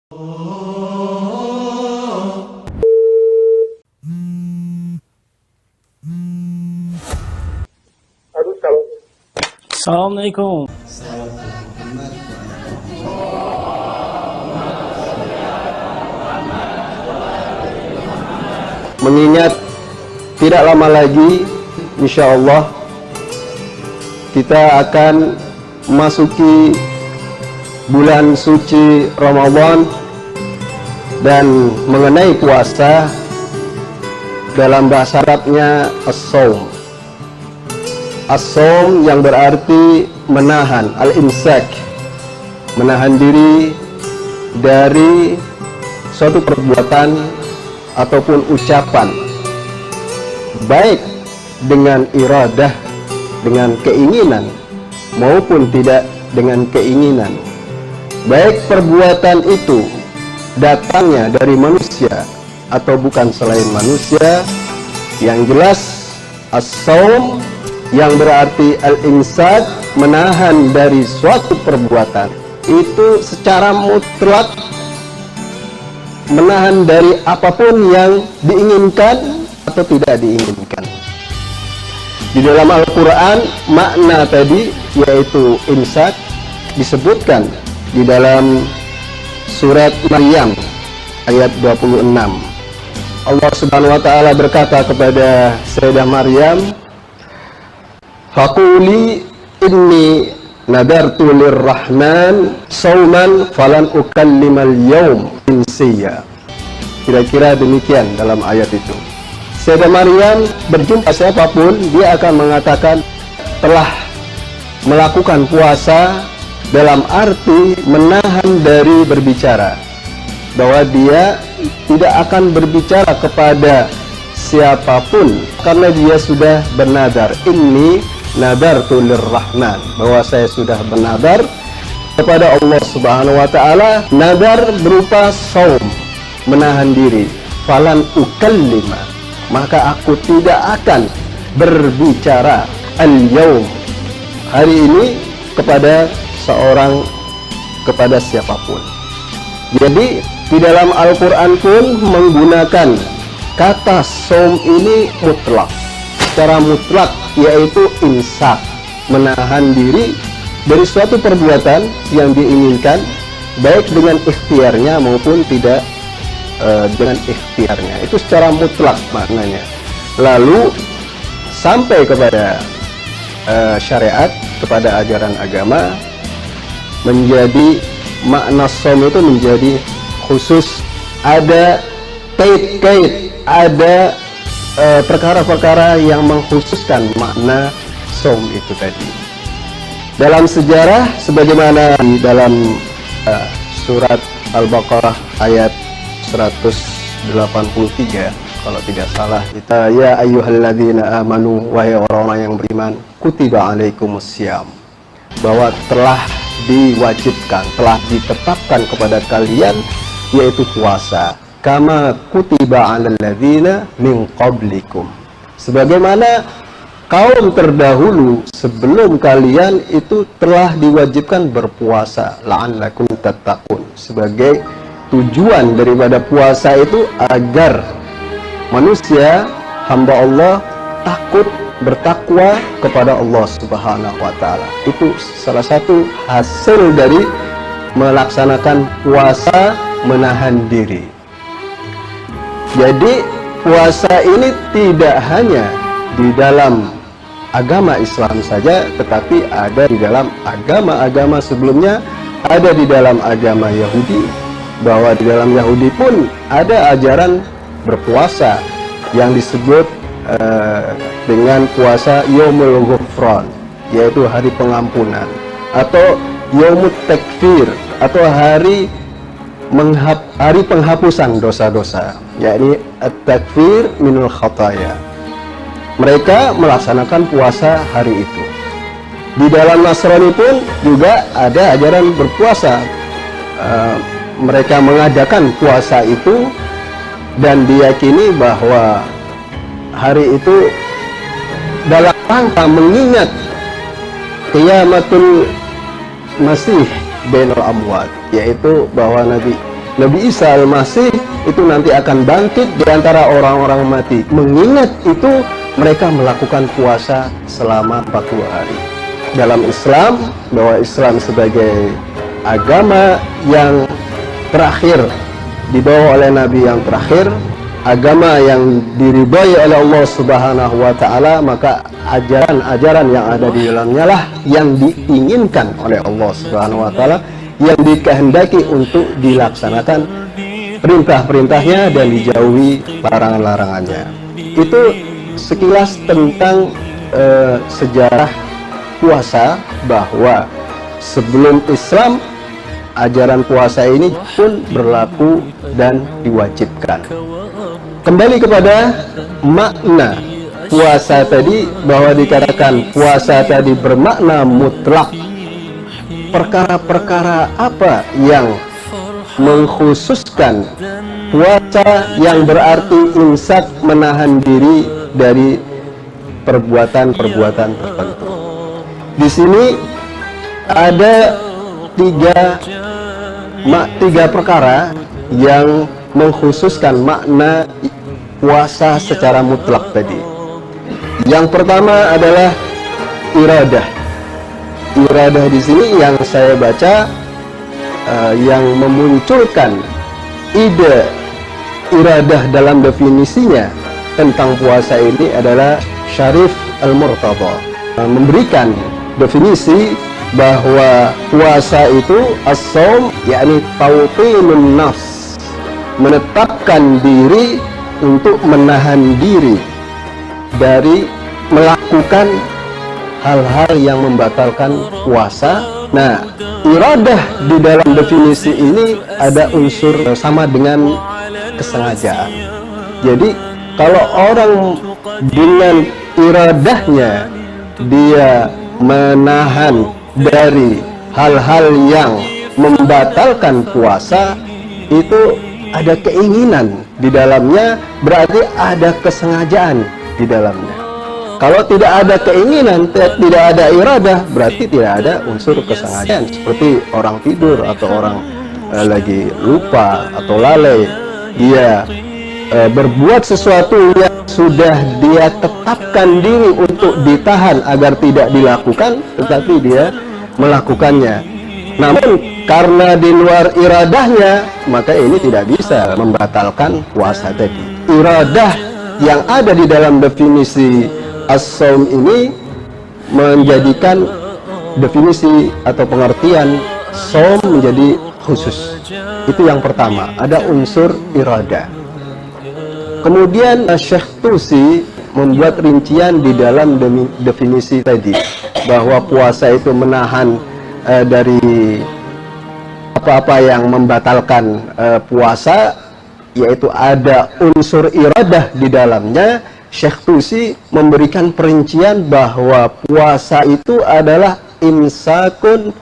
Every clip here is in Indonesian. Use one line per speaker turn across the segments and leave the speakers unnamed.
Assalamualaikum.
Mengingat tidak lama lagi insya Allah kita akan memasuki bulan suci Ramadan, dan mengenai puasa dalam bahasa Arabnya as-saum. As-saum yang berarti menahan, al-imsak, menahan diri dari suatu perbuatan ataupun ucapan, baik dengan iradah, dengan keinginan, maupun tidak dengan keinginan. Baik perbuatan itu datangnya dari manusia atau bukan selain manusia, yang jelas as-saum yang berarti al-imsak, menahan dari suatu perbuatan, itu secara mutlak menahan dari apapun yang diinginkan atau tidak diinginkan. Di dalam Al-Quran makna tadi yaitu imsak disebutkan di dalam surat Maryam ayat 26. Allah Subhanahu wa taala berkata kepada Sayyidah Maryam, "Faquli inni nadartu lirrahman sauman falan ukallimal yaum insiya." Kira-kira demikian dalam ayat itu. Sayyidah Maryam berjumpa siapapun, dia akan mengatakan telah melakukan puasa dalam arti menahan dari berbicara, bahwa dia tidak akan berbicara kepada siapapun karena dia sudah bernadar, inni nadartu lirrahman, bahwa saya sudah bernadar kepada Allah Subhanahu wa taala. Nadar berupa saum, menahan diri. Falan ukallima, maka aku tidak akan berbicara al-yaum, hari ini, kepada seorang, kepada siapapun. Jadi di dalam Al-Quran pun menggunakan kata saum ini mutlak, secara mutlak, yaitu imsak, menahan diri dari suatu perbuatan yang diinginkan, baik dengan ikhtiarnya maupun tidak dengan ikhtiarnya. Itu secara mutlak maknanya. Lalu sampai kepada syariat, kepada ajaran agama, menjadi makna saum itu menjadi khusus, ada kait-kait, ada perkara-perkara yang mengkhususkan makna saum itu tadi. Dalam sejarah, sebagaimana di dalam surat Al-Baqarah ayat 183 kalau tidak salah, kita ya ayyuhalladzina amanu, wahai orang-orang yang beriman, kutiba alaikumussyam, bahwa telah diwajibkan, telah ditetapkan kepada kalian yaitu puasa, kama kutiba alal ladzina min qablikum, sebagaimana kaum terdahulu sebelum kalian itu telah diwajibkan berpuasa, la'allakum tattaqun, sebagai tujuan daripada puasa itu agar manusia, hamba Allah, takut, bertakwa kepada Allah Subhanahu wa taala. Itu salah satu hasil dari melaksanakan puasa, menahan diri. Jadi puasa ini tidak hanya di dalam agama Islam saja, tetapi ada di dalam agama-agama sebelumnya, ada di dalam agama Yahudi, bahwa di dalam Yahudi pun ada ajaran berpuasa yang disebut dengan puasa Yaumul Ghufran, yaitu hari pengampunan, atau Yaumut Takfir, atau hari penghapusan dosa-dosa, yakni at-takfir minul khataya. Mereka melaksanakan puasa hari itu. Di dalam Nasrani pun juga ada ajaran berpuasa. Mereka mengadakan puasa itu dan diyakini bahwa hari itu dalam rangka mengingat qiyamatul Masih bainal amwat, yaitu bahwa Nabi Nabi Isa Al-Masih itu nanti akan bangkit di antara orang-orang mati. Mengingat itu, mereka melakukan puasa selama 40 hari. Dalam Islam, bahwa Islam sebagai agama yang terakhir, dibawa oleh Nabi yang terakhir, agama yang diridhai oleh Allah Subhanahu wa Ta'ala, maka ajaran-ajaran yang ada di dalamnya lah yang diinginkan oleh Allah Subhanahu wa Ta'ala, yang dikehendaki untuk dilaksanakan perintah-perintahnya dan dijauhi larangan-larangannya. Itu sekilas tentang sejarah puasa, bahwa sebelum Islam ajaran puasa ini pun berlaku dan diwajibkan. Kembali kepada makna puasa tadi, bahwa dikatakan puasa tadi bermakna mutlak. Perkara-perkara apa yang mengkhususkan puasa yang berarti imsak, menahan diri dari perbuatan-perbuatan tertentu? Di sini ada tiga perkara yang mengkhususkan makna puasa secara mutlak tadi. Yang pertama adalah iradah. Iradah di sini yang saya baca, yang memunculkan ide iradah dalam definisinya tentang puasa ini adalah Syarif Al-Murtada, memberikan definisi bahwa puasa itu as-shaum, yakni tautinun nafs, menetapkan diri untuk menahan diri dari melakukan hal-hal yang membatalkan puasa. Nah, iradah di dalam definisi ini ada unsur sama dengan kesengajaan. Jadi kalau orang dengan iradahnya dia menahan dari hal-hal yang membatalkan puasa, itu ada keinginan di dalamnya, berarti ada kesengajaan di dalamnya. Kalau tidak ada keinginan, tidak ada iradah, berarti tidak ada unsur kesengajaan. Seperti orang tidur atau orang lagi lupa atau lalai, dia berbuat sesuatu yang sudah dia tetapkan diri untuk ditahan agar tidak dilakukan, tetapi dia melakukannya. Namun karena di luar iradahnya, maka ini tidak bisa membatalkan puasa tadi. Iradah yang ada di dalam definisi as-shaum ini menjadikan definisi atau pengertian shaum menjadi khusus. Itu yang pertama, ada unsur iradah. Kemudian Syekh Tusi membuat rincian di dalam definisi tadi, bahwa puasa itu menahan dari apa-apa yang membatalkan puasa, yaitu ada unsur iradah di dalamnya. Syekh Tusi memberikan perincian bahwa puasa itu adalah imsakun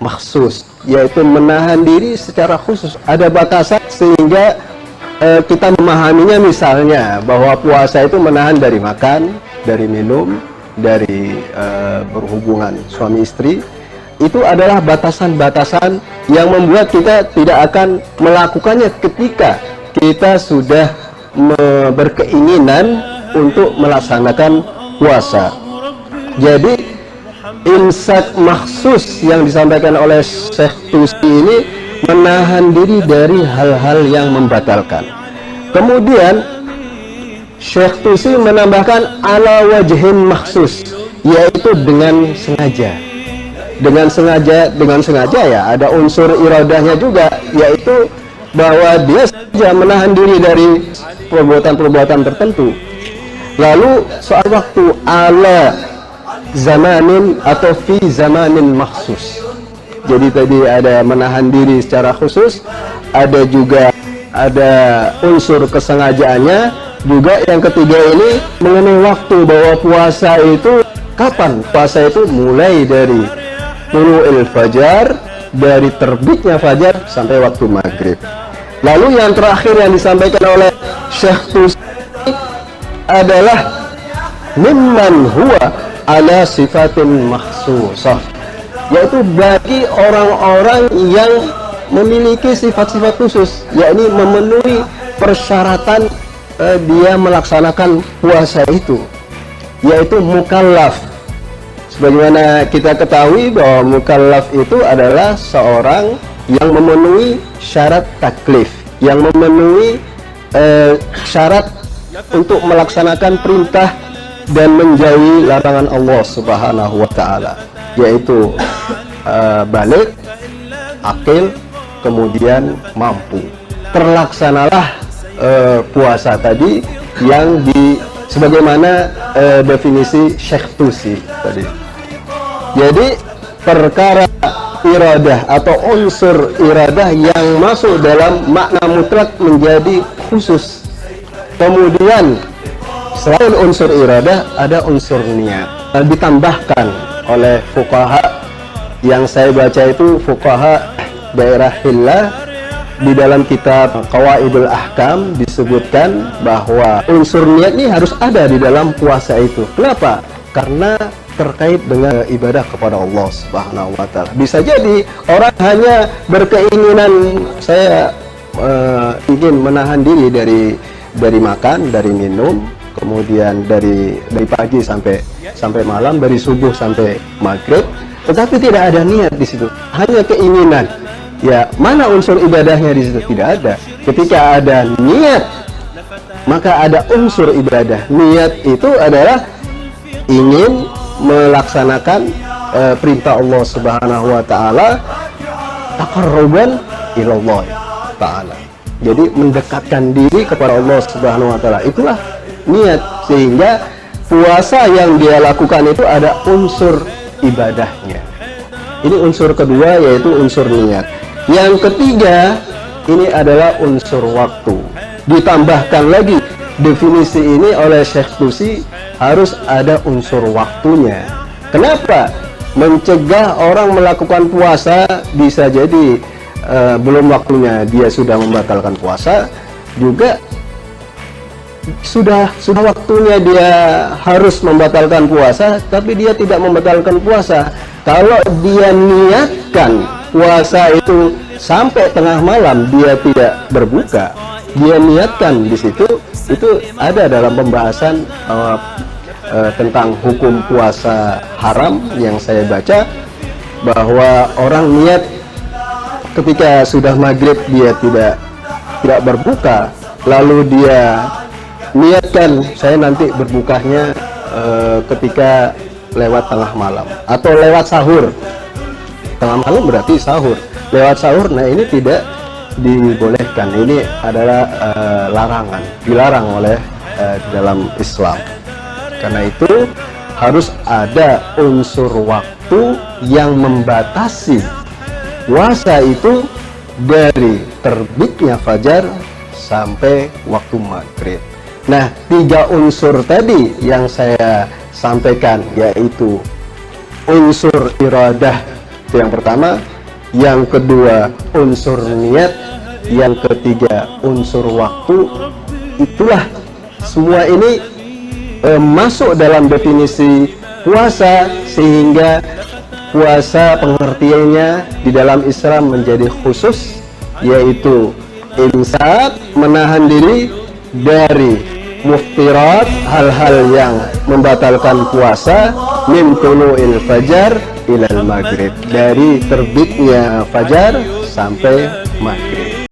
maksus, yaitu menahan diri secara khusus. Ada batasan sehingga kita memahaminya, misalnya bahwa puasa itu menahan dari makan, dari minum, dari berhubungan suami istri. Itu adalah batasan-batasan yang membuat kita tidak akan melakukannya ketika kita sudah berkeinginan untuk melaksanakan puasa. Jadi imsak maksus yang disampaikan oleh Syekh Tusi ini menahan diri dari hal-hal yang membatalkan. Kemudian Syekh Tusi menambahkan ala wajhin maksus, yaitu dengan sengaja. Dengan sengaja ya ada unsur iradahnya juga, yaitu bahwa dia saja menahan diri dari perbuatan-perbuatan tertentu. Lalu soal waktu, ala zamanin atau fi zamanin maksus. Jadi tadi ada menahan diri secara khusus, ada juga ada unsur kesengajaannya. Juga yang ketiga ini mengenai waktu, bahwa puasa itu kapan? Puasa itu mulai dari tulu'il fajar, dari terbitnya fajar sampai waktu maghrib. Lalu yang terakhir yang disampaikan oleh Syekh Tusi adalah mimman huwa ala sifatin makhsusah, yaitu bagi orang-orang yang memiliki sifat-sifat khusus, yakni memenuhi persyaratan dia melaksanakan puasa itu, yaitu mukallaf. Sebagaimana kita ketahui bahwa mukallaf itu adalah seorang yang memenuhi syarat taklif, yang memenuhi syarat untuk melaksanakan perintah dan menjauhi larangan Allah Subhanahu wa Ta'ala, yaitu balik, akil, kemudian mampu. Terlaksanalah puasa tadi yang sebagaimana definisi Syekh Tusi tadi. Jadi perkara iradah atau unsur iradah yang masuk dalam makna mutlak menjadi khusus. Kemudian selain unsur iradah ada unsur niat, ditambahkan oleh fuqaha yang saya baca itu fuqaha daerah Hillah. Di dalam kitab Qawaidul Ahkam disebutkan bahwa unsur niat ini harus ada di dalam puasa itu. Kenapa? Karena terkait dengan ibadah kepada Allah Subhanahu wa Ta'ala. Bisa jadi orang hanya berkeinginan, saya ingin menahan diri dari makan, dari minum, kemudian dari pagi sampai malam, dari subuh sampai maghrib, tetapi tidak ada niat di situ, hanya keinginan. Ya, mana unsur ibadahnya di situ? Tidak ada. Ketika ada niat, maka ada unsur ibadah. Niat itu adalah ingin melaksanakan perintah Allah Subhanahu wa Ta'ala, taqarruban ilallah Ta'ala. Jadi mendekatkan diri kepada Allah Subhanahu wa Ta'ala. Itulah niat, sehingga puasa yang dia lakukan itu ada unsur ibadahnya. Ini unsur kedua, yaitu unsur niat. Yang ketiga, ini adalah unsur waktu. Ditambahkan lagi definisi ini oleh Syekh Tusi, harus ada unsur waktunya. Kenapa? Mencegah orang melakukan puasa, bisa jadi belum waktunya dia sudah membatalkan puasa, juga sudah waktunya dia harus membatalkan puasa, tapi dia tidak membatalkan puasa. Kalau dia niatkan puasa itu sampai tengah malam, dia tidak berbuka, dia niatkan di situ, itu ada dalam pembahasan tentang hukum puasa haram yang saya baca, bahwa orang niat ketika sudah maghrib dia tidak berbuka, lalu dia niatkan saya nanti berbukanya ketika lewat tengah malam atau lewat sahur. Tengah malam berarti sahur, lewat sahur. Nah, ini tidak dibolehkan, ini adalah larangan, dilarang oleh dalam Islam. Karena itu harus ada unsur waktu yang membatasi puasa itu dari terbitnya fajar sampai waktu maghrib. Nah, 3 unsur tadi yang saya sampaikan, yaitu unsur iradah, itu yang pertama, yang kedua unsur niat, yang ketiga unsur waktu. Itulah semua ini masuk dalam definisi puasa, sehingga puasa pengertiannya di dalam Islam menjadi khusus, yaitu imsak, menahan diri dari muftirat, hal-hal yang membatalkan puasa, min tulu'il fajar ilal maghrib, dari terbitnya fajar sampai maghrib.